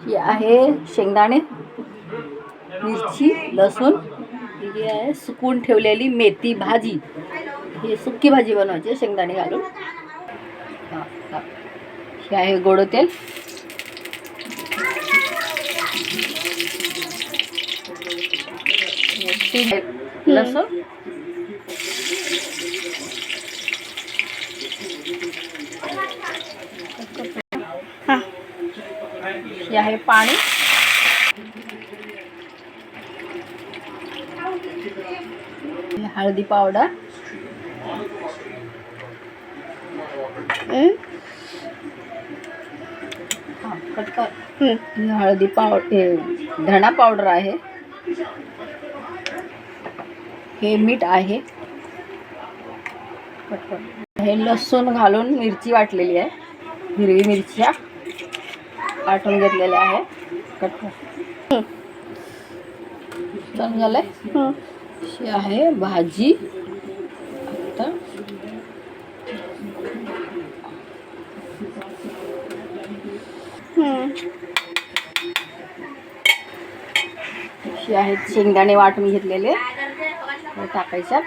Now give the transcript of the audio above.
ही आहे शेंगदाणे, मिरची, लसूण. ही आहे सुकून ठेवलेली मेथी भाजी. ही सुकी भाजी बनवायची शेंगदाणे घालून. हे आहे गोड तेल. लसूण, हे आहे पाणी. हळदी पावडर, हळदी पावडर, धणा पावडर आहे. हे मीठ आहे. हे लसूण घालून मिरची वाटलेली आहे. हिरवी मिरच्या वाटून घेतलेल्या आहे. झालंय. ही आहे भाजी. आता ही आहेत शेंगदाणे वाटून घेतलेले, टाकायच्यात.